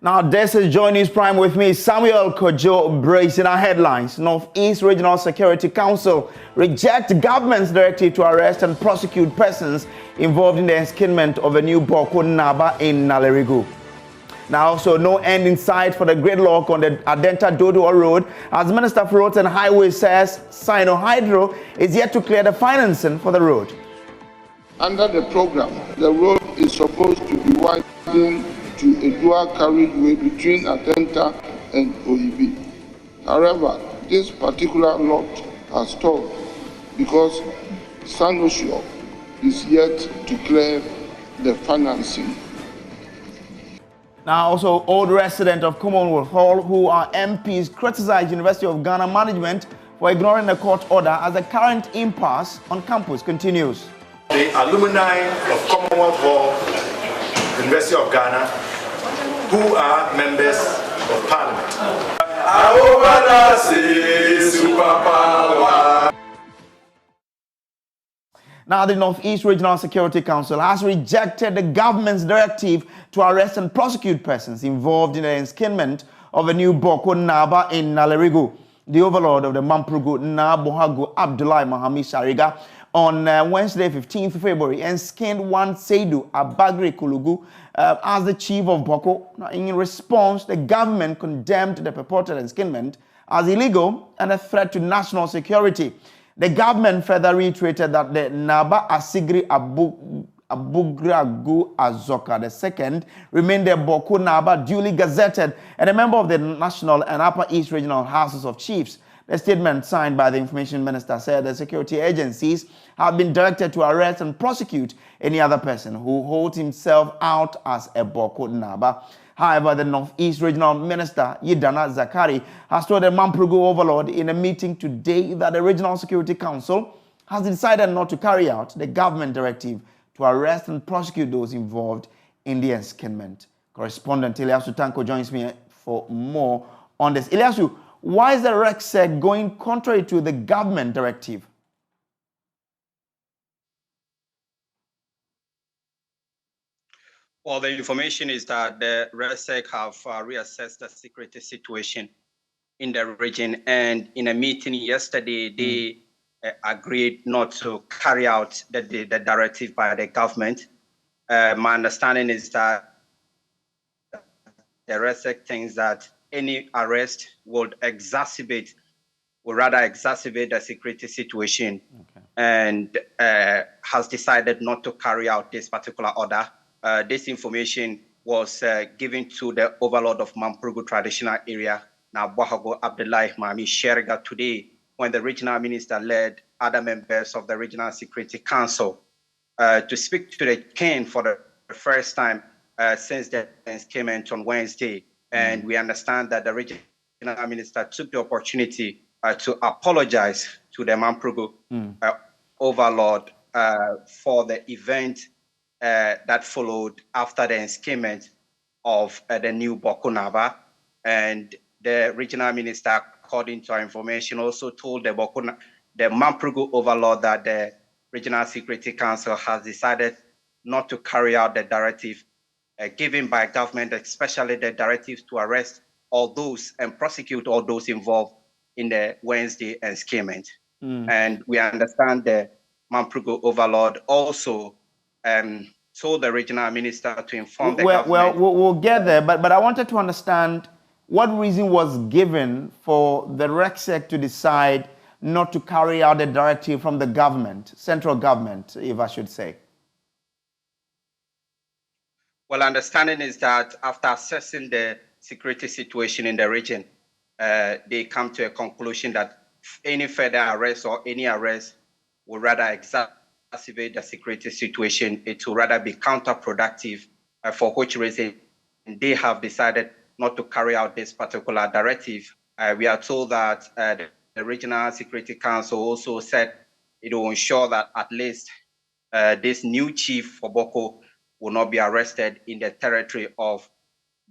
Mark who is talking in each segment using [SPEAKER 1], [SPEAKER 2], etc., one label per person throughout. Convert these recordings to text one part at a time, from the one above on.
[SPEAKER 1] Now, this is Joy News Prime with me, Samuel Kojo, bracing our headlines. Northeast Regional Security Council reject government's directive to arrest and prosecute persons involved in the enskinment of a new Boko Naba in Nalerigu. Now, also, no end in sight for the gridlock on the Adenta Dodo Road, as Minister for Roads and Highways says Sino Hydro is yet to clear the financing for the road.
[SPEAKER 2] Under the program, the road is supposed to be widened to a dual carriageway between Adenta and Oibi. However, this particular lot has stalled because Sanosho is yet to clear the financing.
[SPEAKER 1] Now, also, old resident of Commonwealth Hall, who are MPs, criticized University of Ghana management for ignoring the court order as the current impasse on campus continues.
[SPEAKER 3] The alumni of Commonwealth Hall, University of Ghana, who are members of Parliament.
[SPEAKER 1] Now, the Northeast Regional Security Council has rejected the government's directive to arrest and prosecute persons involved in the enskinment of a new Boko Naba in Nalerigu. The overlord of the Mamprugu Nabohagu Abdullahi Mahami Shariga on Wednesday, 15th February, enskinned one Seidu Abagri Kulugu as the chief of Boko. Now, in response, the government condemned the purported enskinment as illegal and a threat to national security. The government further reiterated that the Naba Asigri Abugragu Azoka II remained the Boko Naba duly gazetted and a member of the National and Upper East Regional Houses of Chiefs. The statement signed by the Information Minister said the security agencies have been directed to arrest and prosecute any other person who holds himself out as a Boko Naba. However, the Northeast Regional Minister, Yidana Zakari, has told the Mamprugu overlord in a meeting today that the Regional Security Council has decided not to carry out the government directive to arrest and prosecute those involved in the enskinment. Correspondent Ilyasu Tanko joins me for more on this. Ilyasu, why is the RECSEC going contrary to the government directive?
[SPEAKER 4] Well, the information is that the RECSEC have reassessed the security situation in the region, and in a meeting yesterday, they agreed not to carry out the directive by the government. My understanding is that the RECSEC thinks that any arrest would rather exacerbate the security situation, and has decided not to carry out this particular order. This information was given to the overlord of Mamprugu traditional area, Nabohago Abdullahi Mami Sheriga, today when the regional minister led other members of the Regional Security Council to speak to the king for the first time since the enskinment on Wednesday. And we understand that the regional minister took the opportunity to apologize to the Mamprugu overlord for the event that followed after the enskinment of the new Boko Naba. And the regional minister, according to our information, also told the Mamprugu overlord that the Regional Security Council has decided not to carry out the directive given by government, especially the directives to arrest all those and prosecute all those involved in the Wednesday enskinment. And we understand the Mamprugu overlord also told the regional minister to inform the government.
[SPEAKER 1] Well, we'll get there, but I wanted to understand what reason was given for the RECSEC to decide not to carry out the directive from the government, central government, if I should say.
[SPEAKER 4] Well, understanding is that after assessing the security situation in the region, they come to a conclusion that any further arrest or any arrest would rather exacerbate the security situation. It will rather be counterproductive, for which reason they have decided not to carry out this particular directive. We are told that the Regional Security Council also said it will ensure that at least this new chief for Boko will not be arrested in the territory of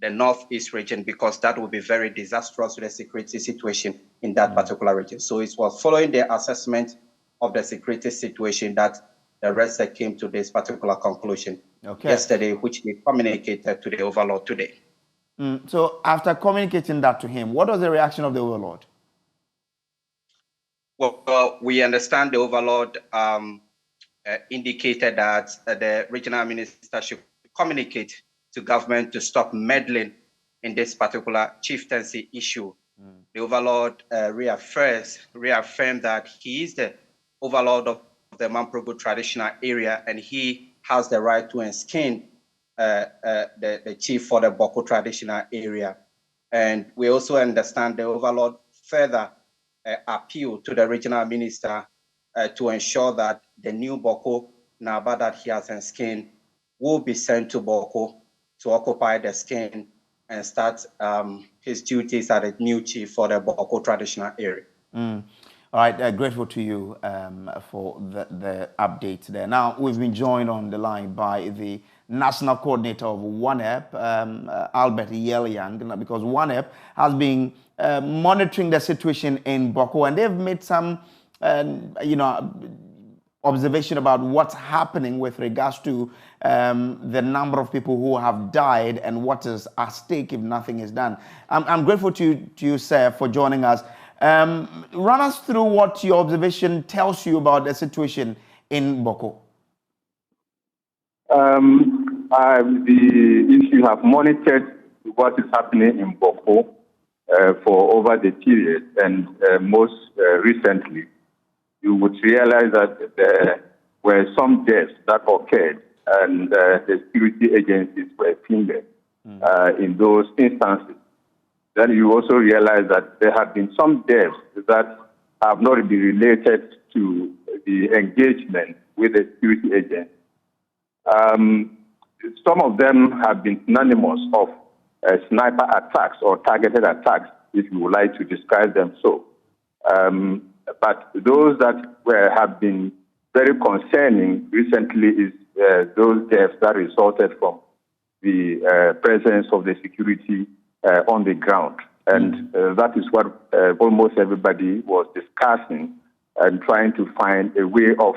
[SPEAKER 4] the Northeast region, because that would be very disastrous to the security situation in that particular region. So it was following the assessment of the security situation that the RECSEC came to this particular conclusion yesterday, which they communicated to the overlord today.
[SPEAKER 1] So after communicating that to him, what was the reaction of the overlord?
[SPEAKER 4] Well, we understand the overlord indicated that the regional minister should communicate to government to stop meddling in this particular chieftaincy issue. The overlord reaffirmed that he is the overlord of the Mamprogo traditional area, and he has the right to enskin the chief for the Boko traditional area. And we also understand the overlord further appeal to the regional minister to ensure that the new Boko Naba that he has enskin will be sent to Boko to occupy the skin and start his duties as a new chief for the Boko traditional area.
[SPEAKER 1] All right, grateful to you for the update there. Now, we've been joined on the line by the National Coordinator of ONEP, Albert Yeliang, because ONEP has been monitoring the situation in Boko, and they've made some, observation about what's happening with regards to the number of people who have died and what is at stake if nothing is done. I'm grateful to you, sir, for joining us. Run us through what your observation tells you about the situation in Boko.
[SPEAKER 5] If you have monitored what is happening in Boko for over the period, and most recently, you would realize that there were some deaths that occurred, and the security agencies were fingered in those instances. Then you also realize that there have been some deaths that have not been related to the engagement with the security agents. Some of them have been synonymous of sniper attacks or targeted attacks, if you would like to describe them so. But those that have been very concerning recently is those deaths that resulted from the presence of the security on the ground. And that is what almost everybody was discussing and trying to find a way of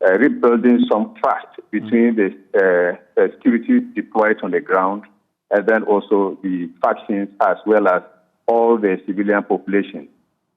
[SPEAKER 5] rebuilding some trust between the security deployed on the ground and then also the factions as well as all the civilian population.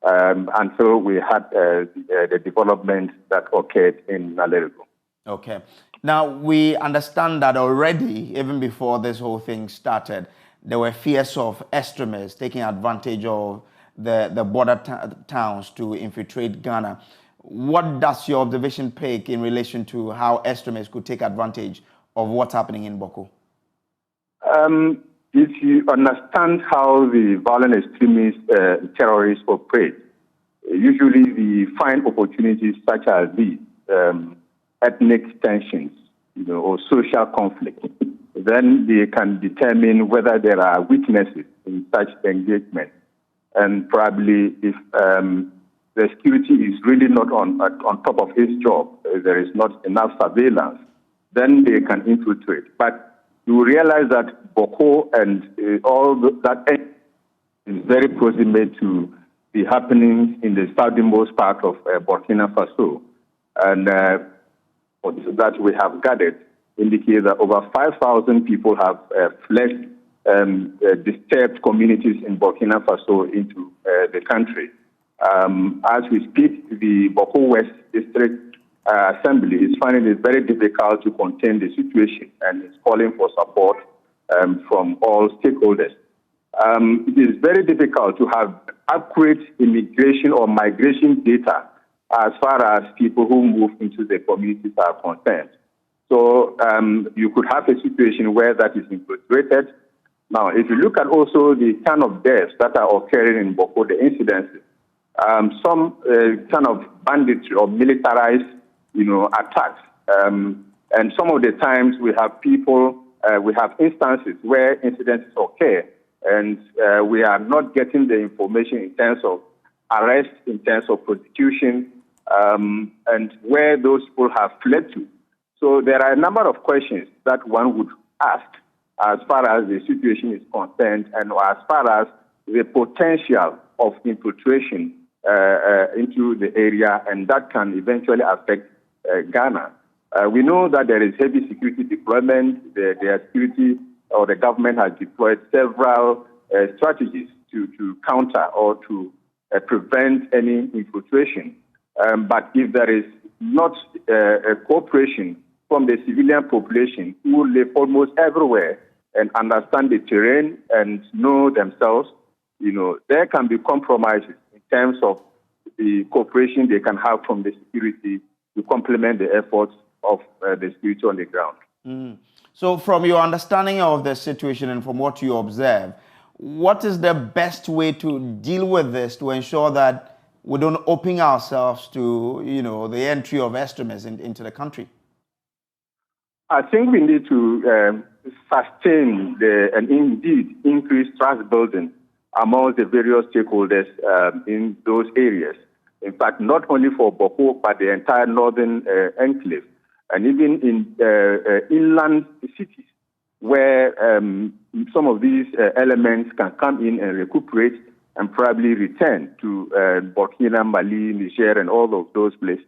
[SPEAKER 5] Until we had the development that occurred in Nalergo.
[SPEAKER 1] Okay. Now, we understand that already, even before this whole thing started, there were fears of extremists taking advantage of the border towns to infiltrate Ghana. What does your observation take in relation to how extremists could take advantage of what's happening in Boko?
[SPEAKER 5] If you understand how the violent extremist terrorists operate, usually they find opportunities such as these, ethnic tensions, or social conflict. Then they can determine whether there are weaknesses in such engagement. And probably if the security is really not on top of his job, there is not enough surveillance, then they can infiltrate. But you realize that Boko and all that is very proximate to the happenings in the southernmost part of Burkina Faso. And that we have gathered indicate that over 5,000 people have fled disturbed communities in Burkina Faso into the country. As we speak, the Boko West District Assembly is finding it very difficult to contain the situation and is calling for support from all stakeholders. It is very difficult to have accurate immigration or migration data as far as people who move into the communities are concerned. So you could have a situation where that is infiltrated. Now, if you look at also the kind of deaths that are occurring in Boko, the incidences, some kind of banditry or militarized, attacks. And some of the times we have people, we have instances where incidents occur, and we are not getting the information in terms of arrest, in terms of prosecution, and where those people have fled to. So there are a number of questions that one would ask as far as the situation is concerned and as far as the potential of infiltration into the area, and that can eventually affect Ghana. We know that there is heavy security deployment, there are security or the government has deployed several strategies to counter or to prevent any infiltration. But if there is not a cooperation from the civilian population who live almost everywhere and understand the terrain and know themselves, there can be compromises in terms of the cooperation they can have from the security to complement the efforts of the security on the ground.
[SPEAKER 1] So from your understanding of the situation and from what you observe, what is the best way to deal with this to ensure that we don't open ourselves to, the entry of extremists into the country?
[SPEAKER 5] I think we need to sustain and indeed increase trust building among the various stakeholders in those areas. In fact, not only for Boko, but the entire northern enclave, and even in inland cities where some of these elements can come in and recuperate and probably return to Burkina, Mali, Niger, and all of those places.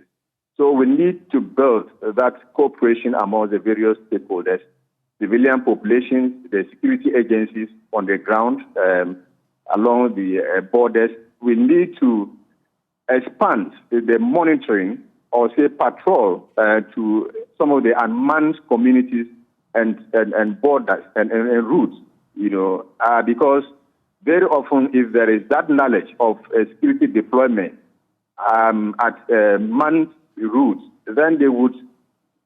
[SPEAKER 5] So we need to build that cooperation among the various stakeholders, civilian populations, the security agencies on the ground, along the borders. We need to expand the monitoring or say patrol to some of the unmanned communities and borders and routes, because very often if there is that knowledge of security deployment at manned routes, then they would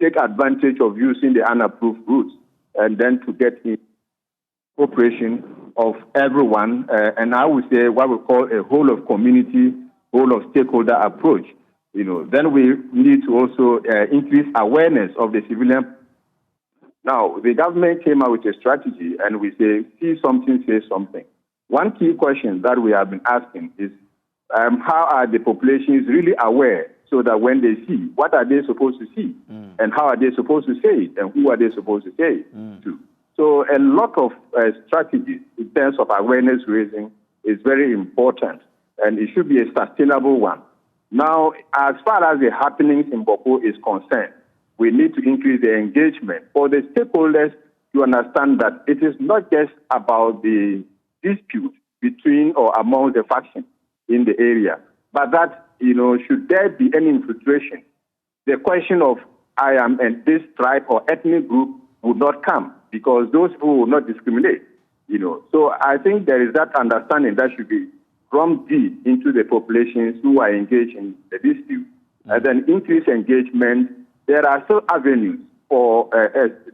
[SPEAKER 5] take advantage of using the unapproved routes and then to get in cooperation of everyone, and I would say what we call a whole of community, whole of stakeholder approach. Then we need to also increase awareness of the civilian. Now, the government came out with a strategy, and we say, see something, say something. One key question that we have been asking is, how are the populations really aware so that when they see, what are they supposed to see? And how are they supposed to say it? And who are they supposed to say it to? So a lot of strategies in terms of awareness raising is very important, and it should be a sustainable one. Now, as far as the happenings in Boko is concerned, we need to increase the engagement for the stakeholders to understand that it is not just about the dispute between or among the factions in the area, but that, should there be any infiltration, the question of I am in this tribe or ethnic group would not come, because those who will not discriminate, So I think there is that understanding that should be drummed deep into the populations who are engaged in the dispute. And then increase engagement. There are still avenues for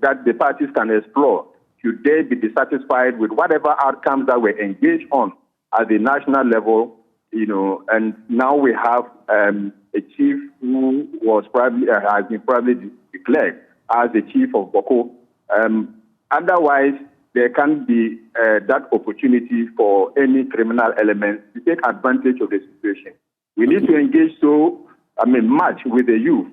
[SPEAKER 5] that the parties can explore. Should they be dissatisfied with whatever outcomes that were engaged on at the national level, and now we have a chief who was probably has been probably declared as the chief of Boko. Otherwise, there can be that opportunity for any criminal element to take advantage of the situation. We need to engage much with the youth,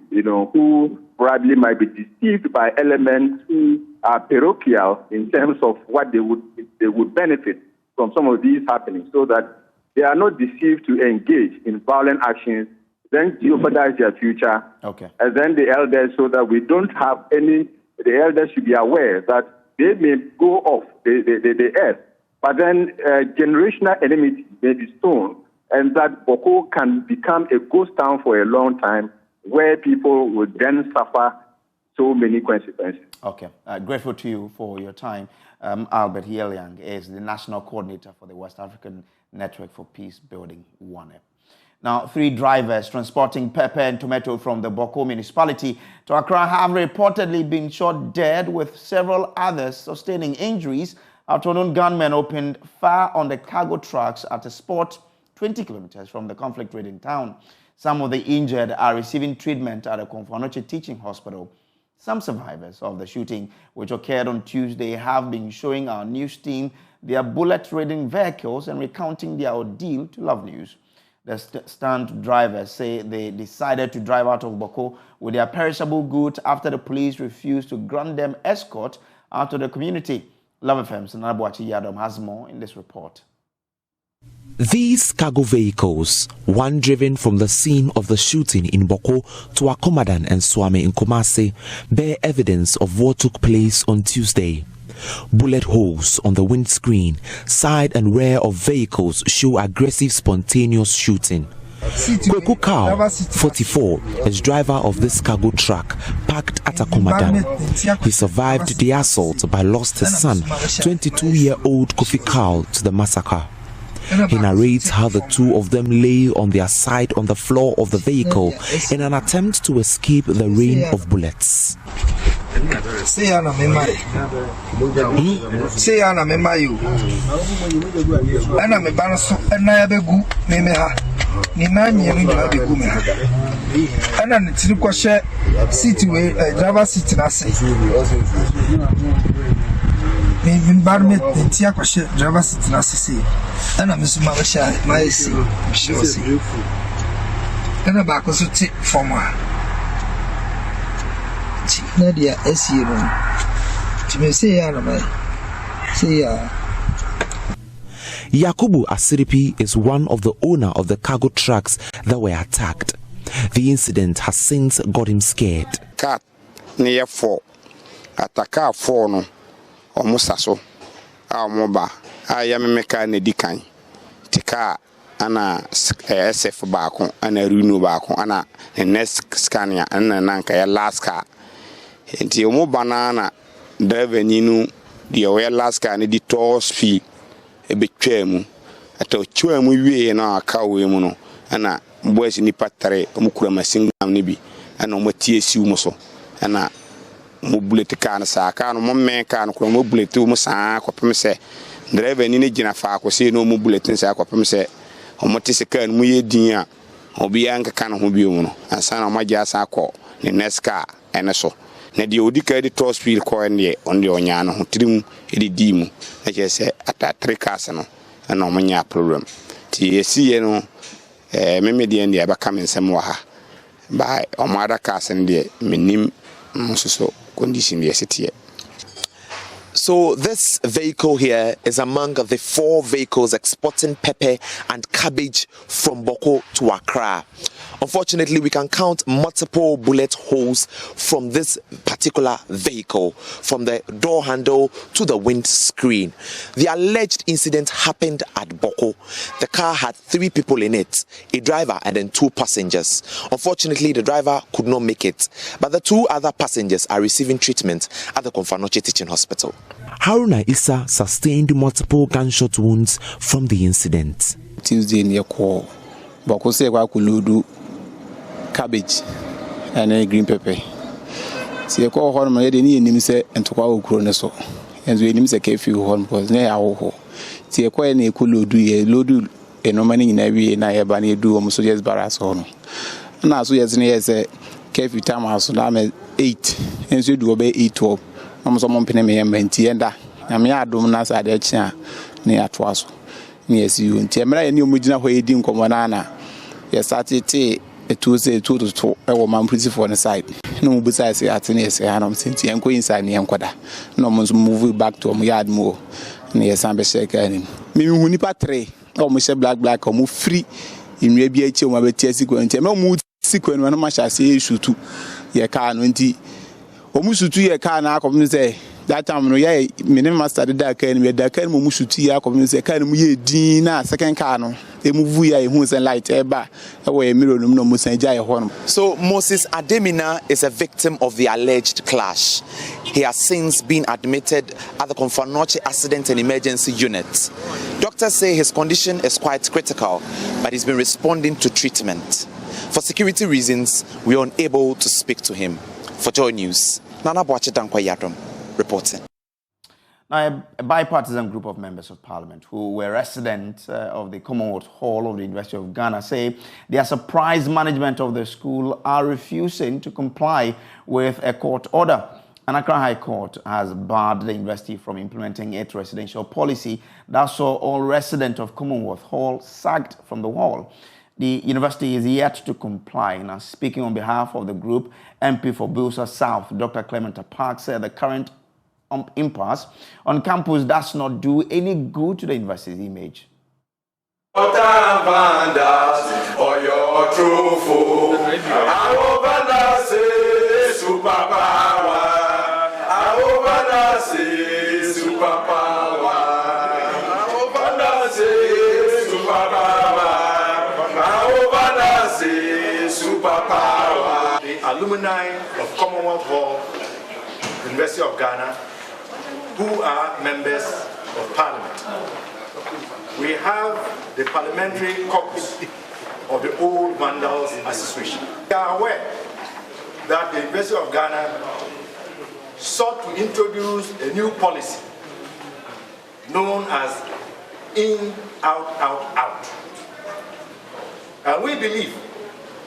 [SPEAKER 5] who probably might be deceived by elements who are parochial in terms of what they would benefit from some of these happenings, so that they are not deceived to engage in violent actions, then jeopardize their future.
[SPEAKER 1] Okay.
[SPEAKER 5] And then the elders, so that we don't have the elders should be aware that they may go off the earth, but then generational enmity may be sown, and that Boko can become a ghost town for a long time, where people would then suffer so many consequences.
[SPEAKER 1] Okay. Grateful to you for your time. Albert Yeliang is the National Coordinator for the West African Network for Peace Building, WANEP. Now, 3 drivers transporting pepper and tomato from the Boko municipality to Accra have reportedly been shot dead, with several others sustaining injuries after unknown gunmen opened fire on the cargo trucks at a spot 20 kilometers from the conflict-ridden town. Some of the injured are receiving treatment at a Konfanoche Teaching Hospital. Some survivors of the shooting, which occurred on Tuesday, have been showing our news team their bullet-ridden vehicles and recounting their ordeal to Love News. The stunt drivers say they decided to drive out of Boko with their perishable goods after the police refused to grant them escort out of the community. Love FM's Nanabuachi Yadom has more in this report.
[SPEAKER 6] These cargo vehicles, one driven from the scene of the shooting in Boko to Akomadan and Swame in Kumasi, bear evidence of what took place on Tuesday. Bullet holes on the windscreen, side and rear of vehicles show aggressive spontaneous shooting. Kweku Kao, 44, is driver of this cargo truck parked at a Komadan. He survived the assault but lost his son, 22-year-old Kofi Kao, to the massacre. He narrates how the two of them lay on their side on the floor of the vehicle in an attempt to escape the rain of bullets. Yakubu Asiripi is one of the owner of the cargo trucks that were attacked. The incident has since got him scared.
[SPEAKER 7] Cat near 4 ataka 4 no omusaso amoba ayamemeka na dikan tika ana SF baako ana Reno baako ana next Scania ana nanka ya last car enti omoba na driver ninu de we last car ne di top speed ebetwam ato twam wie na aka we mu no ana boys ni patare omukura machine gun ne bi ana omatie siw mo so ana mo bullet kan sa kan mo men kan ko mo bullet mo sa ko pem se driver ni ne gina fa ko se no mo bullet sa ko pem se o mo te se kan mo ye din a obi an kan ho bi mu no ansa na mo ja sa ko ne next car ene so na de odi ka de top speed ko ne on de onya no trim e di mu na je se ata 3 cars no na o nya problem ti esi ye no me de en de ba kam nsem wa ha ba o ma da cars ne de menim so condition de city.
[SPEAKER 6] So this vehicle here is among the 4 vehicles exporting pepper and cabbage from Boko to Accra. Unfortunately, we can count multiple bullet holes from this particular vehicle, from the door handle to the windscreen. The alleged incident happened at Boko. The car had 3 people in it, a driver and then 2 passengers. Unfortunately, the driver could not make it, but the 2 other passengers are receiving treatment at the Konfanoche Teaching Hospital. Haruna Issa sustained multiple gunshot wounds from the incident.
[SPEAKER 8] Tuesday near call, Boko say kuludu cabbage and green pepper. See a call horn, my didn't even say and to our chronoso. And we didn't say few horn was near our home. See a coin a kuludu a lodu a no money in every and I have any do almost just barras on. And as we as near say, Kefi time house, 8 and so do obey 8-12. Someone penny me and Mentienda. I mean, I don't know at the chair near Twasso. Yes, you and Temera and you Mujina Hoedim Comanana. Yes, started a Tuesday 2 to 2 a woman pretty for the side. No, besides the Atenes, and I'm since I'm going inside Nianquada. No one's moving back to a yard more near Samba Shaker. Maybe Winipatre, almost a black or move free in maybe a chill, my Tessico and Temo mood sequence when much I say shoot to your car 20. Almost 2 years car now come say that time no yeah minimum started that can we that can mumu 2 years come say can mu ye din na second car no e move ya e hu say light e ba e we mirror no no mu san ja e ho no. So Moses Ademina is a victim of the alleged clash. He has since been admitted at the Konfanoche Accident and Emergency Unit. Doctors say his condition is quite critical, but he's been responding to treatment. For security reasons, we are unable to speak to him. For Joy News, Nana Boachidankwa Yadom reporting.
[SPEAKER 1] Now, a bipartisan group of members of parliament who were residents of the Commonwealth Hall of the University of Ghana say their surprise management of the school are refusing to comply with a court order. An Accra High Court has barred the university from implementing its residential policy that saw all residents of Commonwealth Hall sacked from the hall. The university is yet to comply. Now, speaking on behalf of the group, MP for Bilsa South, Dr. Clement Park, said the current impasse on campus does not do any good to the university's image.
[SPEAKER 3] The alumni of Commonwealth Hall, University of Ghana, who are members of Parliament. We have the Parliamentary Caucus of the Old Vandals Association. We are aware that the University of Ghana sought to introduce a new policy known as in, out, out, out. And we believe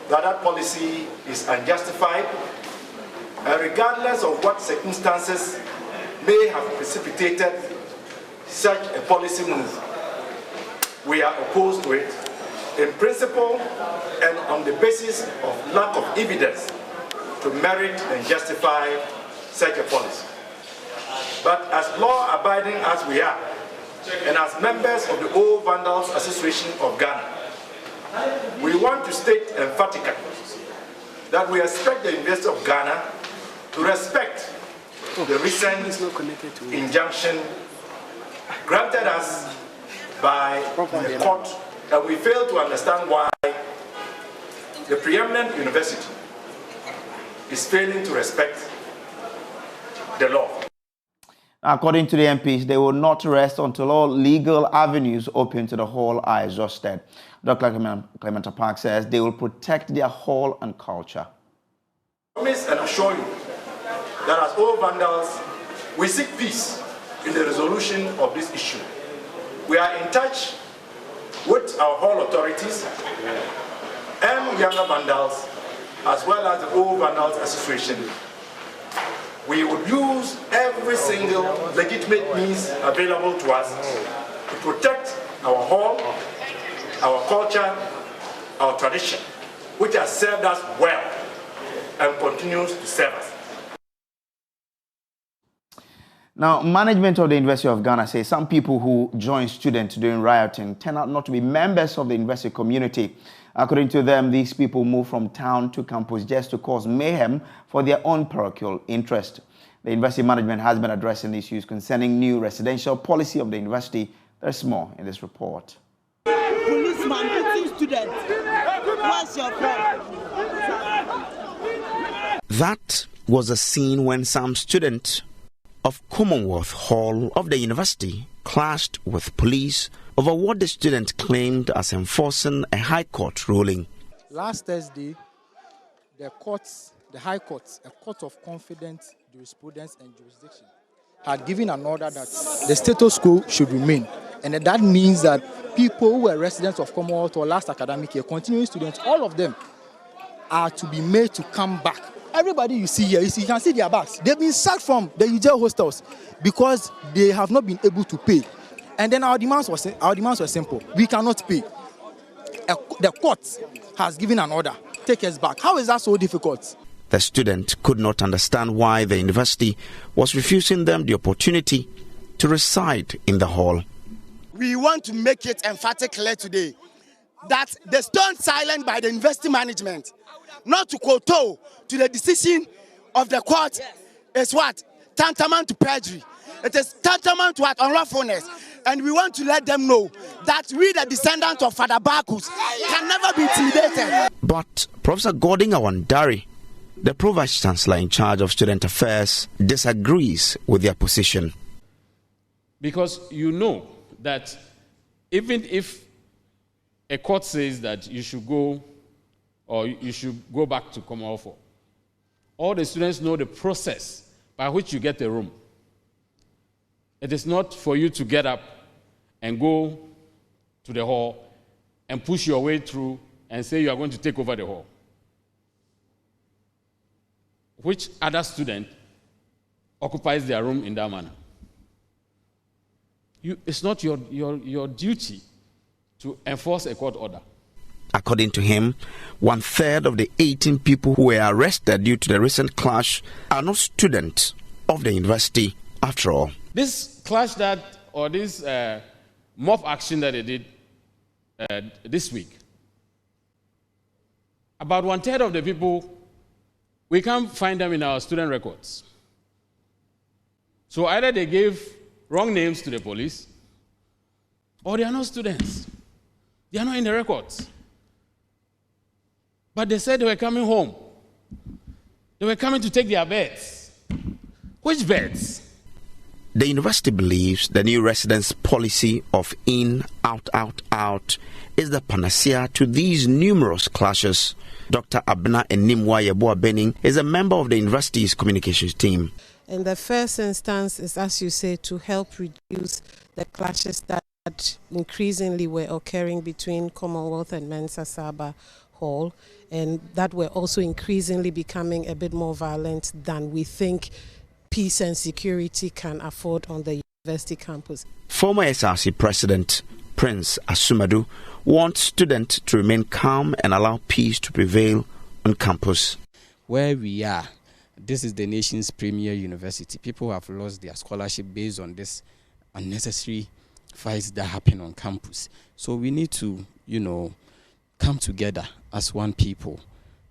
[SPEAKER 3] that that policy is unjustified, and regardless of what circumstances may have precipitated such a policy move, we are opposed to it in principle and on the basis of lack of evidence to merit and justify such a policy. But as law-abiding as we are, and as members of the Old Vandals Association of Ghana, we want to state emphatically that we expect the University of Ghana to respect the recent injunction granted us by the court, and we fail to understand why the preeminent university is failing to respect the law.
[SPEAKER 1] According to the MPs, they will not rest until all legal avenues open to the hall are exhausted. Dr. Clement Park says they will protect their hall and culture.
[SPEAKER 3] I promise and assure you that as all Vandals, we seek peace in the resolution of this issue. We are in touch with our hall authorities and younger Vandals, as well as the Old Vandals Association. We would use every single legitimate means available to us to protect our hall, our culture, our tradition, which has served us well and continues to serve us.
[SPEAKER 1] Now, management of the University of Ghana says some people who join students during rioting turn out not to be members of the university community. According to them, these people move from town to campus just to cause mayhem for their own parochial interest. The university management has been addressing issues concerning new residential policy of the university. There's more in this report.
[SPEAKER 9] Policeman beating students. What's your problem?
[SPEAKER 10] That was a scene when some students of Commonwealth Hall of the university clashed with police over what the student claimed as enforcing a High Court ruling.
[SPEAKER 11] Last Thursday, the High Court, a court of confidence, jurisprudence and jurisdiction, had given an order that the status quo should remain. And that means that people who were residents of Commonwealth or last academic year, continuing students, all of them are to be made to come back. Everybody you see here, you can see their bags. They've been sacked from the UJ hostels because they have not been able to pay. And then our demands were simple. We cannot pay. The court has given an order. Take us back. How is that so difficult?
[SPEAKER 10] The student could not understand why the university was refusing them the opportunity to reside in the hall.
[SPEAKER 9] We want to make it emphatic clear today that the stone silent by the university management not to kowtow to the decision of the court is what? Tantamount to perjury. It is tantamount to what? Unlawfulness. And we want to let them know that we, the descendants of Father Bakus, can never be intimidated.
[SPEAKER 10] But Professor Gordon Awandari, the Provice Chancellor in charge of student affairs, disagrees with their position.
[SPEAKER 12] Because you know that even if a court says that you should go or you should go back to Commonwealth, all the students know the process by which you get a room. It is not for you to get up and go to the hall and push your way through and say you are going to take over the hall. Which other student occupies their room in that manner? It's not your duty to enforce a court order.
[SPEAKER 10] According to him, 1/3 of the 18 people who were arrested due to the recent clash are not students of the university after all.
[SPEAKER 12] This clash this mob action that they did this week, about 1/3 of the people, we can't find them in our student records. So either they gave wrong names to the police, or they are not students. They are not in the records. But they said they were coming home. They were coming to take their beds. Which beds?
[SPEAKER 10] The university believes the new residence policy of in, out, out, out is the panacea to these numerous clashes. Dr. Abna Enimwa Yeboah Benning is a member of the university's communications team.
[SPEAKER 13] In the first instance is, as you say, to help reduce the clashes that increasingly were occurring between Commonwealth and Mensa Saba Hall, and that were also increasingly becoming a bit more violent than we think peace and security can afford on the university campus.
[SPEAKER 10] Former SRC President Prince Asumadu wants students to remain calm and allow peace to prevail on campus.
[SPEAKER 14] Where we are, this is the nation's premier university. People have lost their scholarship based on this unnecessary fights that happen on campus. So we need to, come together as one people,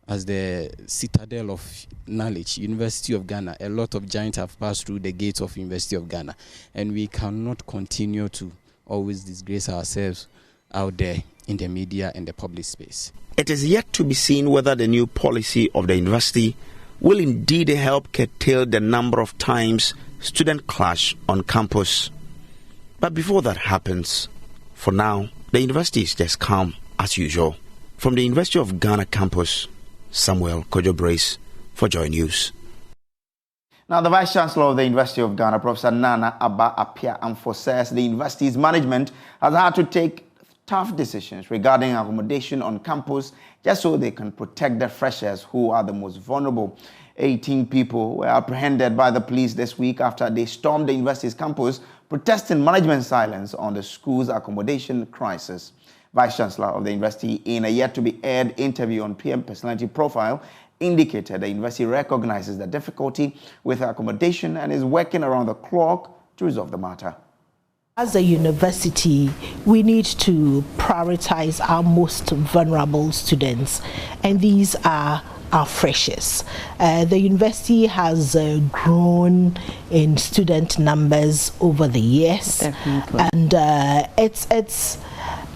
[SPEAKER 14] as the citadel of knowledge, University of Ghana. A lot of giants have passed through the gates of University of Ghana, and we cannot continue to always disgrace ourselves out there in the media and the public space.
[SPEAKER 10] It is yet to be seen whether the new policy of the university will indeed help curtail the number of times students clash on campus. But before that happens, for now, the university is just calm as usual. From the University of Ghana campus, Samuel Kojo Brace for Joy News.
[SPEAKER 1] Now, the Vice Chancellor of the University of Ghana, Professor Nana Abba Appiah-Amfor, says the university's management has had to take tough decisions regarding accommodation on campus just so they can protect the freshers who are the most vulnerable. 18 people were apprehended by the police this week after they stormed the university's campus protesting management silence on the school's accommodation crisis. Vice Chancellor of the university, in a yet-to-be-aired interview on PM Personality Profile, indicated the university recognizes the difficulty with accommodation and is working around the clock to resolve the matter.
[SPEAKER 15] As a university, we need to prioritize our most vulnerable students, and these are our freshers. The university has grown in student numbers over the years. Definitely. And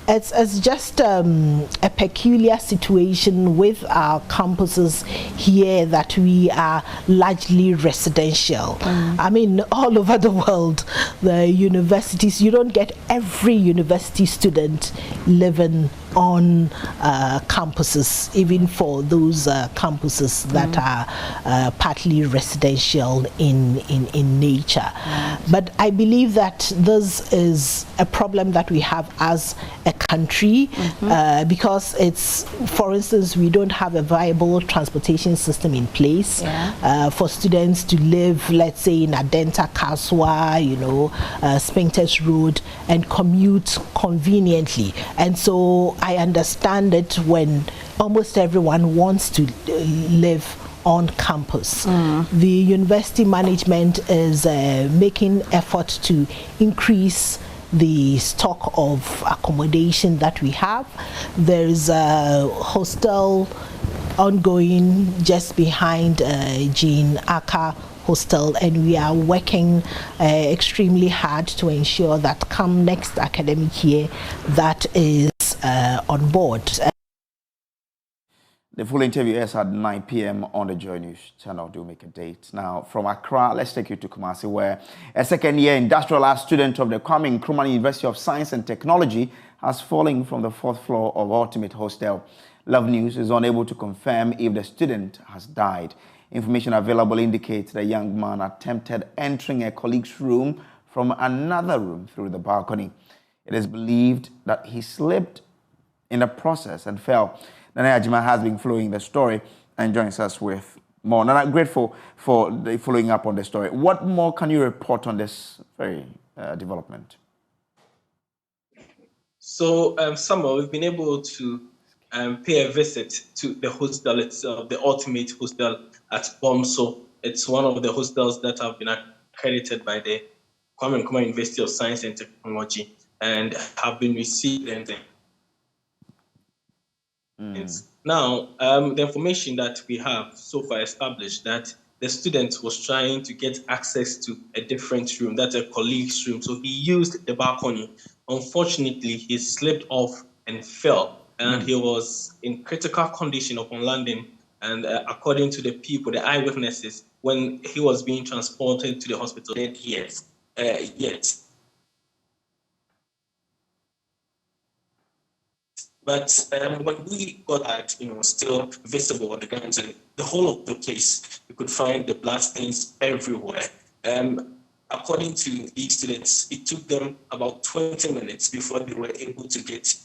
[SPEAKER 15] it's just a peculiar situation with our campuses here that we are largely residential. I mean, all over the world, the universities, you don't get every university student living on campuses, even for those campuses that are partly residential in nature. But I believe that this is a problem that we have as a country because it's, for instance, we don't have a viable transportation system in place for students to live, let's say, in Adenta, Kaswa, Spintex Road, and commute conveniently. And so I understand it when almost everyone wants to live on campus. The university management is making effort to increase the stock of accommodation that we have. There's a hostel ongoing just behind Jean Aka Hostel, and we are working extremely hard to ensure that come next academic year that is on board.
[SPEAKER 1] The full interview is at 9 p.m. on the Joy News channel. Do make a date. Now, from Accra, let's take you to Kumasi, where a second-year industrial arts student of the Kwame Nkrumah University of Science and Technology has fallen from the 4th floor of Ultimate Hostel. Love News is unable to confirm if the student has died. Information available indicates the young man attempted entering a colleague's room from another room through the balcony. It is believed that he slipped in the process and fell. Nana Ajima has been following the story and joins us with more. Nana, grateful for the following up on the story. What more can you report on this very development?
[SPEAKER 16] So, Samuel, we've been able to pay a visit to the hostel itself, the Ultimate Hostel at Bomso. It's one of the hostels that have been accredited by the Kwame Nkrumah University of Science and Technology and have been received. Now, the information that we have so far established that the student was trying to get access to a different room, that's a colleague's room. So he used the balcony. Unfortunately, he slipped off and fell, and he was in critical condition upon landing. And according to the people, the eyewitnesses, when he was being transported to the hospital, dead yet. But when we got at, still visible on the ground, the whole of the place, you could find the blood stains everywhere. According to these students, it took them about 20 minutes before they were able to get.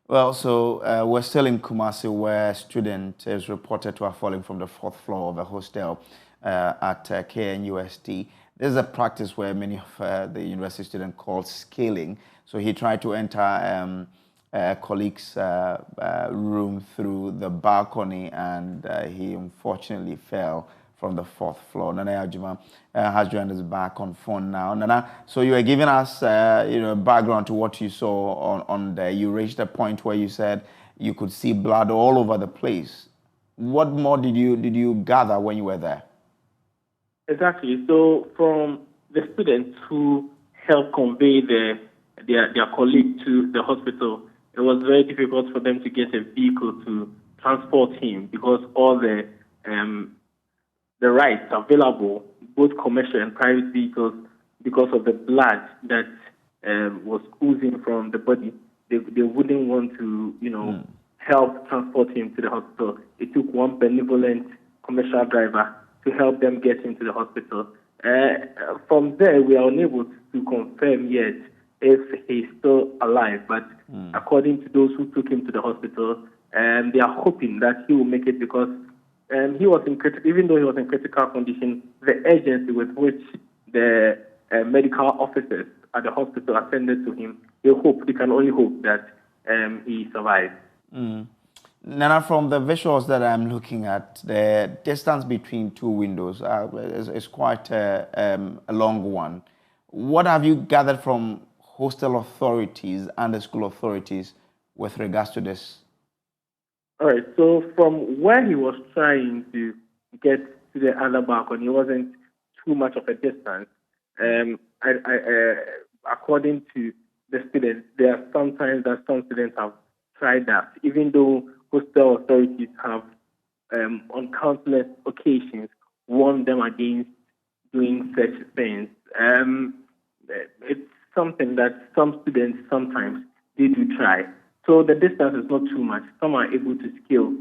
[SPEAKER 1] Well, so we're still in Kumasi, where a student is reported to have fallen from the 4th floor of a hostel at KNUST. This is a practice where many of the university students call scaling. So he tried to enter a colleague's room through the balcony, and he unfortunately fell from the 4th floor. Nana Ajuma has joined us back on phone now. Nana, so you were giving us background to what you saw on there. You reached a point where you said you could see blood all over the place. What more did you gather when you were there?
[SPEAKER 16] Exactly. So from the students who helped convey their colleague to the hospital, it was very difficult for them to get a vehicle to transport him because all the rights available, both commercial and private vehicles, because of the blood that was oozing from the body, they wouldn't want to, help transport him to the hospital. It took one benevolent commercial driver to help them get into the hospital. From there, we are unable to confirm yet if he's still alive, but according to those who took him to the hospital, they are hoping that he will make it because he was even though he was in critical condition, the urgency with which the medical officers at the hospital attended to him, they can only hope that he survived.
[SPEAKER 1] Nana, from the visuals that I'm looking at, the distance between two windows is quite a long one. What have you gathered from hostel authorities and the school authorities with regards to this?
[SPEAKER 16] All right, so from where he was trying to get to the other balcony, it wasn't too much of a distance. According to the students, there are sometimes that some students have tried that, even though hostel authorities have, on countless occasions, warned them against doing such things. It's something that some students sometimes they do try. So the distance is not too much. Some are able to scale.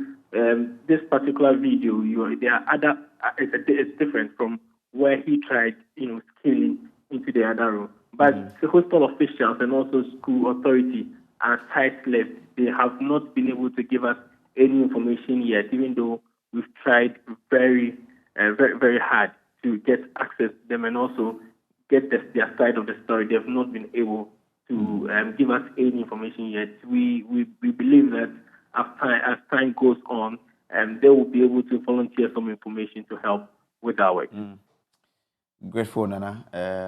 [SPEAKER 16] This particular video, it's different from where he tried, scaling into the other room. But the hostel officials and also school authority are tight-lipped. They have not been able to give us any information yet, even though we've tried very, very hard to get access to them and also get their side of the story. They have not been able to give us any information yet. We believe that as time goes on, they will be able to volunteer some information to help with our work.
[SPEAKER 1] Grateful, Nana.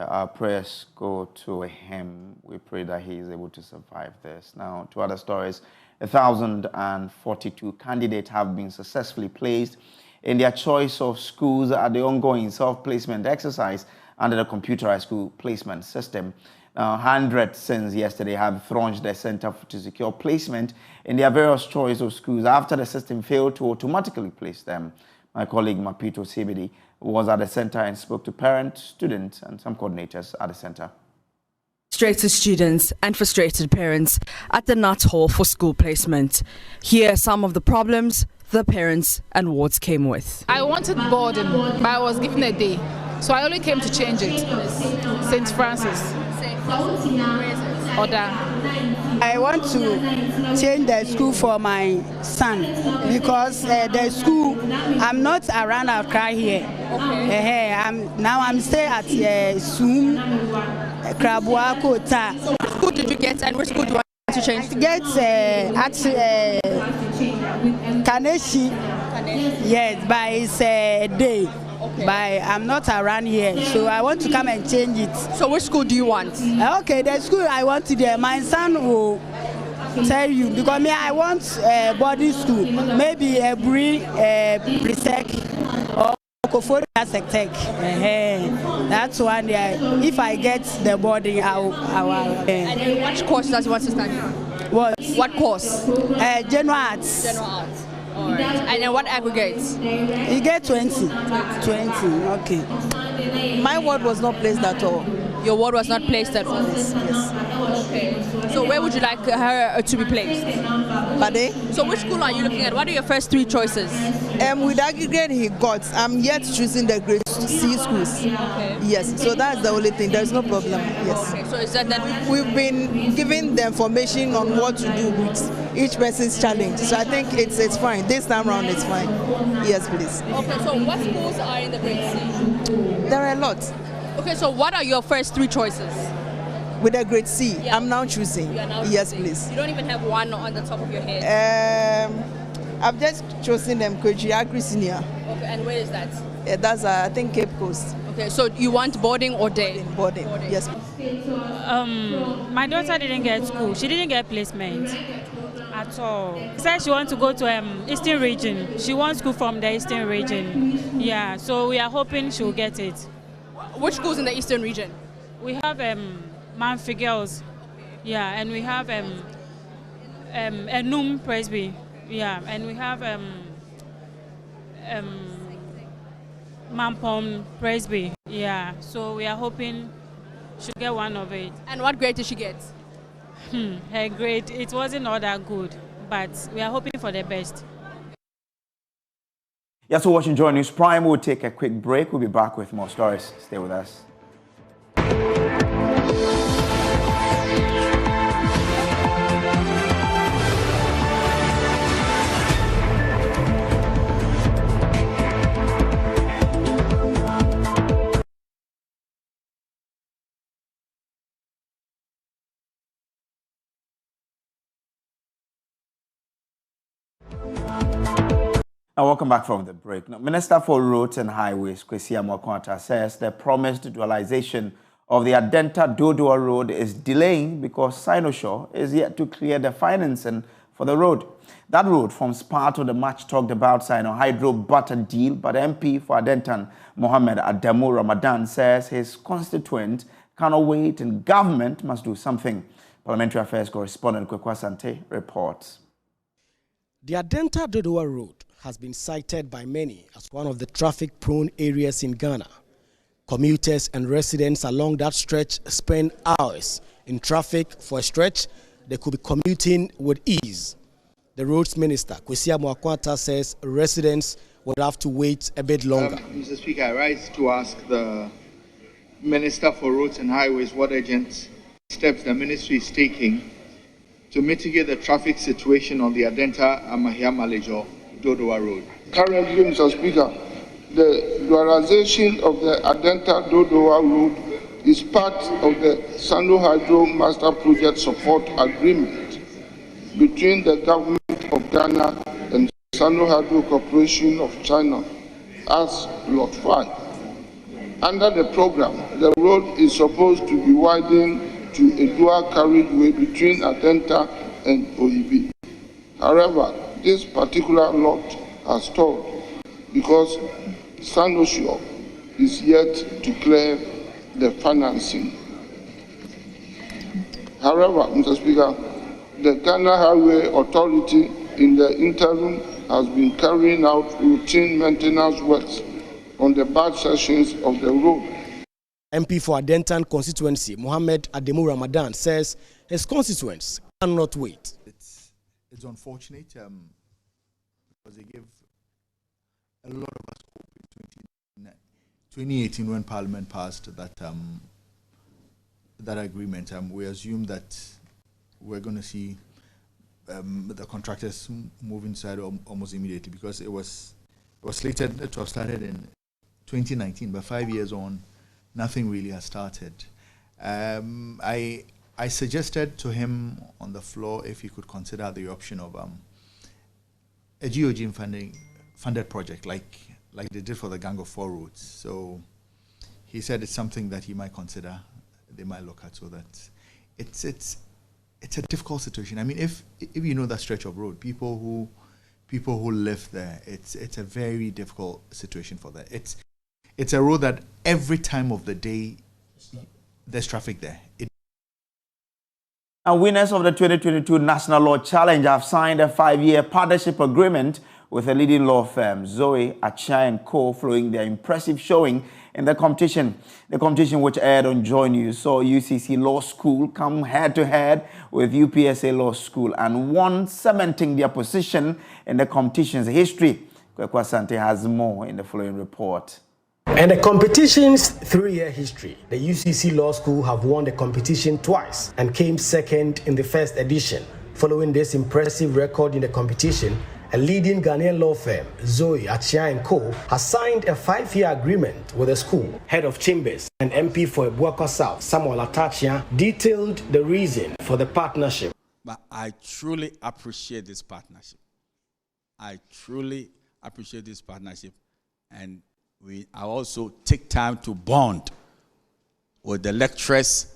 [SPEAKER 1] Our prayers go to him. We pray that he is able to survive this. Now, to other stories, 1,042 candidates have been successfully placed in their choice of schools at the ongoing self-placement exercise under the computerized school placement system. Now, hundreds since yesterday have thronged the center to secure placement in their various choice of schools after the system failed to automatically place them. My colleague Mapito Sebedi was at the center and spoke to parents, students, and some coordinators at the center.
[SPEAKER 17] Frustrated students and frustrated parents at the Nut Hall for school placement. Here are some of the problems the parents and wards came with.
[SPEAKER 18] I wanted boarding, but I was given a day, so I only came to change it. St. Francis. Order.
[SPEAKER 19] I want to change the school for my son because the school, I'm not around Accra here. Okay. I'm staying at Sum, Krabua, Kota.
[SPEAKER 17] Which school did you get and which school do you want to change?
[SPEAKER 19] I get at Kaneshi. Yes, but it's a day. but I'm not around here, so I want to come and change it.
[SPEAKER 17] So which school do you want?
[SPEAKER 19] Okay, the school I want to do, my son will tell you, because me, I want boarding school, maybe a pre-sec or Kojo Sectech. That's one there. If I get the boarding, I'll
[SPEAKER 17] And then which course does you want to study?
[SPEAKER 19] What
[SPEAKER 17] course?
[SPEAKER 19] General Arts.
[SPEAKER 17] General Arts. All right. And then what aggregates?
[SPEAKER 19] You get 20. 20, okay.
[SPEAKER 20] My word was not placed at all.
[SPEAKER 17] Your word was not placed at all?
[SPEAKER 20] Yes.
[SPEAKER 17] Okay. So where would you like her to be placed?
[SPEAKER 20] Pardon?
[SPEAKER 17] So which school are you looking at? What are your first 3 choices?
[SPEAKER 20] With the aggregate he got, I'm yet choosing the grade C schools.
[SPEAKER 17] Okay.
[SPEAKER 20] Yes, so that's the only thing. There's no problem. Yes.
[SPEAKER 17] Okay. So is that
[SPEAKER 20] we've been given the information on what to do with each person's challenge. So I think it's fine. This time around it's fine. Yes, please.
[SPEAKER 17] Okay. So what schools are in the grade C?
[SPEAKER 20] There are a lot.
[SPEAKER 17] Okay. So what are your first 3 choices?
[SPEAKER 20] With a grade C, I'm now choosing. Yes, please.
[SPEAKER 17] You don't even have one on the top of your head?
[SPEAKER 20] I've just chosen them, Kojo Agri Senior.
[SPEAKER 17] Okay, and where is that?
[SPEAKER 20] That's, I think, Cape Coast.
[SPEAKER 17] Okay, so you want boarding or day?
[SPEAKER 20] Boarding. Yes.
[SPEAKER 21] My daughter didn't get school. She didn't get placement at all. She said she wants to go to Eastern region. She wants school from the Eastern region. Yeah, so we are hoping she'll get it.
[SPEAKER 17] Which schools in the Eastern region?
[SPEAKER 21] We have Manfi Girls, yeah, and we have Enum Presby, yeah, and we have Mampom Presby, yeah. So we are hoping she'll get one of it.
[SPEAKER 17] And what grade did she get?
[SPEAKER 21] Her grade, it wasn't all that good, but we are hoping for the best.
[SPEAKER 1] Yes, so watching Joy News Prime. We'll take a quick break. We'll be back with more stories. Stay with us. Now, welcome back from the break. Now, Minister for Roads and Highways, Kwesi Amoako-Attah, says the promised dualization of the Adenta Dodoa Road is delaying because Sinosure is yet to clear the financing for the road. That road forms part of the much talked about Sino Hydro Butter deal, but MP for Adentan, Mohammed Adamu Ramadan, says his constituent cannot wait and government must do something. Parliamentary Affairs correspondent Kwekwa Sante reports.
[SPEAKER 22] The Adenta Dodoa Road has been cited by many as one of the traffic-prone areas in Ghana. Commuters and residents along that stretch spend hours in traffic. For a stretch, they could be commuting with ease. The roads minister, Kwesi Amoako-Attah, says residents would have to wait a bit longer.
[SPEAKER 23] Mr. Speaker, I rise to ask the Minister for Roads and Highways what urgent steps the ministry is taking to mitigate the traffic situation on the Adenta Amahia-Malejo Dodoa Road.
[SPEAKER 2] Currently, Mr. Speaker, the dualization of the Adenta Dodoa Road is part of the Sano Hydro Master Project Support Agreement between the Government of Ghana and Sano Hydro Corporation of China as Lot 5. Under the program, the road is supposed to be widened to a dual carriageway between Adenta and Oyibi. However, this particular lot has stalled because Sinosure is yet to clear the financing. However, Mr. Speaker, the Ghana Highway Authority in the interim has been carrying out routine maintenance works on the bad sections of the road.
[SPEAKER 22] MP for Adentan constituency, Mohammed Adamu Ramadan, says his constituents cannot wait.
[SPEAKER 24] It's unfortunate because they gave a lot of us hope in 2018 when Parliament passed that that agreement. We assumed that we're going to see the contractors move inside almost immediately because it was slated to have started in 2019, but 5 years on, nothing really has started. I suggested to him on the floor if he could consider the option of a GOG funded project like like they did for the Gang of Four Roads. So he said it's something that he might consider, they might look at, so that it's a difficult situation. I mean, if you know that stretch of road, people who live there, it's a very difficult situation for them. It's a road that every time of the day there's traffic there.
[SPEAKER 1] And winners of the 2022 National Law Challenge have signed a 5-year partnership agreement with a leading law firm, Zoe, Achia & Co., following their impressive showing in the competition. The competition, which aired on Joy News, saw UCC Law School come head-to-head with UPSA Law School and won, cementing their position in the competition's history. Kwekwa Sante has more in the following report.
[SPEAKER 22] And the competition's 3-year history, the UCC Law School have won the competition twice and came second in the first edition. Following this impressive record in the competition, a leading Ghanaian law firm, Zoe, Achia & Co., has signed a 5-year agreement with the school. Head of Chambers and MP for Ebuako South, Samuel Atachia, detailed the reason for the partnership.
[SPEAKER 4] But I truly appreciate this partnership. I truly appreciate this partnership. And I also take time to bond with the lecturers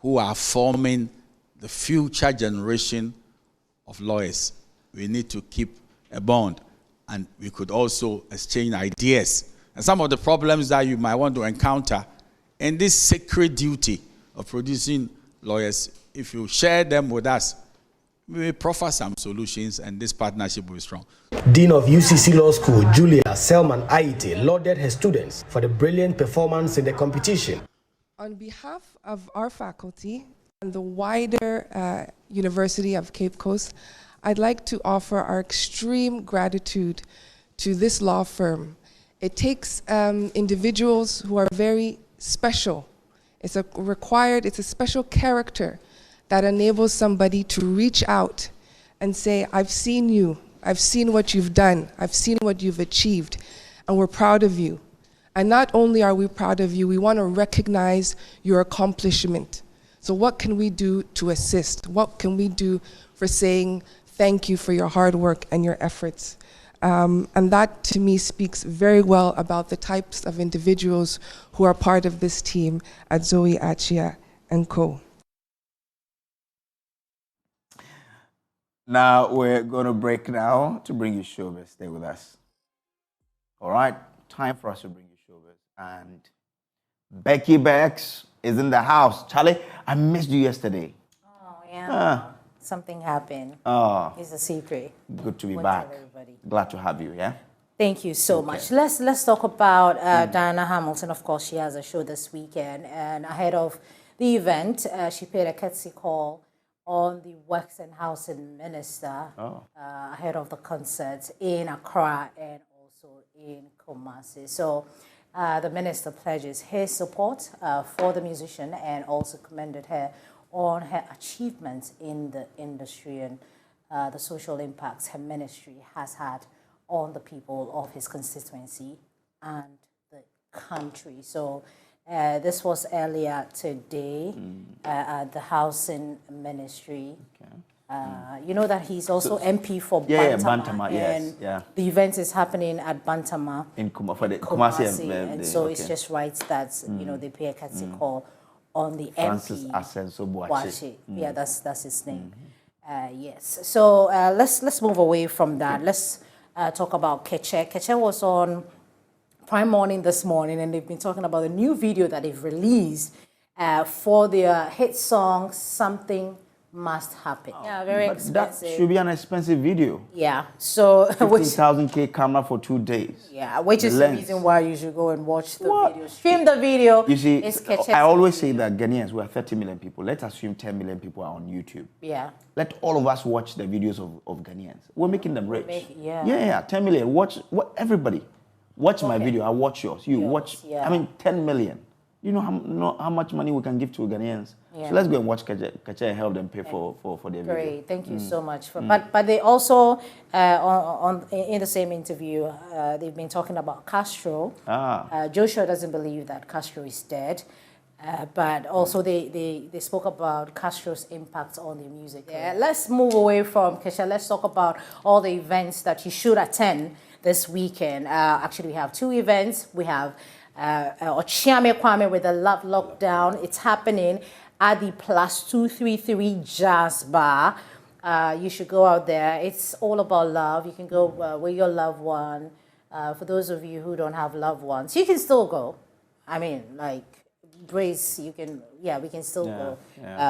[SPEAKER 4] who are forming the future generation of lawyers. We need to keep a bond, and we could also exchange ideas. And some of the problems that you might want to encounter in this sacred duty of producing lawyers, if you share them with us, we will proffer some solutions, and this partnership will be strong.
[SPEAKER 22] Dean of UCC Law School, Julia Selman Aite, lauded her students for the brilliant performance in the competition.
[SPEAKER 5] On behalf of our faculty and the wider University of Cape Coast, I'd like to offer our extreme gratitude to this law firm. It takes individuals who are very special. It's a special character that enables somebody to reach out and say, I've seen you, I've seen what you've done, I've seen what you've achieved, and we're proud of you. And not only are we proud of you, we want to recognize your accomplishment. So what can we do to assist? What can we do for saying thank you for your hard work and your efforts? And that, to me, speaks very well about the types of individuals who are part of this team at Zoe, Achia & Co.
[SPEAKER 1] Now we're going to break now to bring you showbiz. Stay with us. All right, time for us to bring you showbiz. And Becky Bex is in the house. Charlie, I missed you yesterday.
[SPEAKER 6] Oh, yeah. Something happened.
[SPEAKER 1] Oh.
[SPEAKER 6] It's a secret.
[SPEAKER 1] Good to be back. Glad to have you, yeah?
[SPEAKER 6] Thank you so much. Let's talk about Diana Hamilton. Of course, she has a show this weekend. And ahead of the event, she paid a courtesy call on the Works and Housing Minister ahead of the concert in Accra and also in Kumasi. So the minister pledges his support for the musician and also commended her on her achievements in the industry and the social impacts her ministry has had on the people of his constituency and the country. So this was earlier today at the Housing Ministry. You know that he's also MP for Bantama.
[SPEAKER 1] Yeah, Bantama, yes.
[SPEAKER 6] And the event is happening at Bantama.
[SPEAKER 1] In Kumasi.
[SPEAKER 6] And so it's just right that, you know, they pay a courtesy call on the
[SPEAKER 1] Francis
[SPEAKER 6] MP.
[SPEAKER 1] Asenso Boache.
[SPEAKER 6] Yeah, that's his name. Yes. So let's move away from that. Let's talk about Keche. Keche was on Prime Morning this morning, and they've been talking about the new video that they've released for their hit song, Something Must Happen. Yeah, very expensive.
[SPEAKER 1] That should be an expensive video.
[SPEAKER 6] Yeah, so
[SPEAKER 1] 15,000K camera for 2 days.
[SPEAKER 6] Yeah, which is the reason why you should go and watch the video. Stream the video.
[SPEAKER 1] You see, I always say that Ghanaians, we are 30 million people. Let's assume 10 million people are on YouTube.
[SPEAKER 6] Yeah.
[SPEAKER 1] Let all of us watch the videos of Ghanaians. We're making them rich.
[SPEAKER 6] Yeah,
[SPEAKER 1] 10 million. Watch everybody. Watch my video, I'll watch yours. You watch,
[SPEAKER 6] yeah.
[SPEAKER 1] I mean, 10 million. You know how much money we can give to Ghanaians?
[SPEAKER 6] Yeah.
[SPEAKER 1] So let's go and watch Keche and help them pay for their video.
[SPEAKER 6] Great, thank you so much. But they also, in the same interview, they've been talking about Castro. Joshua doesn't believe that Castro is dead. But also they spoke about Castro's impact on the music. Yeah, let's move away from Keche. Let's talk about all the events that you should attend this weekend. Actually, we have 2 events. We have Ochiame Kwame with the Love Lockdown. It's happening at the +233 Jazz Bar. You should go out there. It's all about love. You can go with your loved one. For those of you who don't have loved ones, you can still go. I mean, like, Brace, you can, we can still go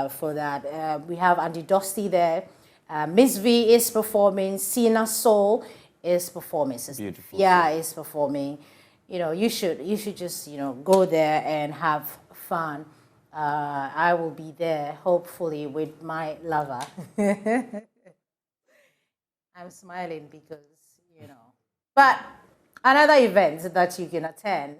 [SPEAKER 6] for that. We have Andy Dusty there. Miss V is performing. Sina Soul is performing.
[SPEAKER 1] Beautiful.
[SPEAKER 6] Yeah, is performing. You know, you should just, you know, go there and have fun. I will be there, hopefully, with my lover. I'm smiling because, you know. But another event that you can attend,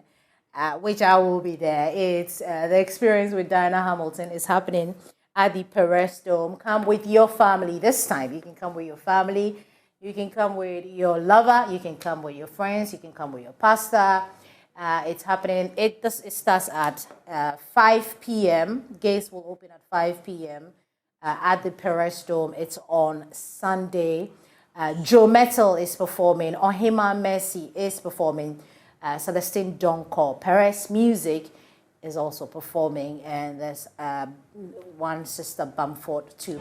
[SPEAKER 6] which I will be there, it's the Experience with Diana Hamilton is happening at the Perez Dome. Come with your family this time. You can come with your family. You can come with your lover. You can come with your friends. You can come with your pastor. It's happening. It starts at 5 p.m. Gates will open at 5 p.m. At the Perez Dome. It's on Sunday. Joe Metal is performing. Ohima Mercy is performing. Celestine Donko. Perez Music is also performing. And there's one Sister Bamford too.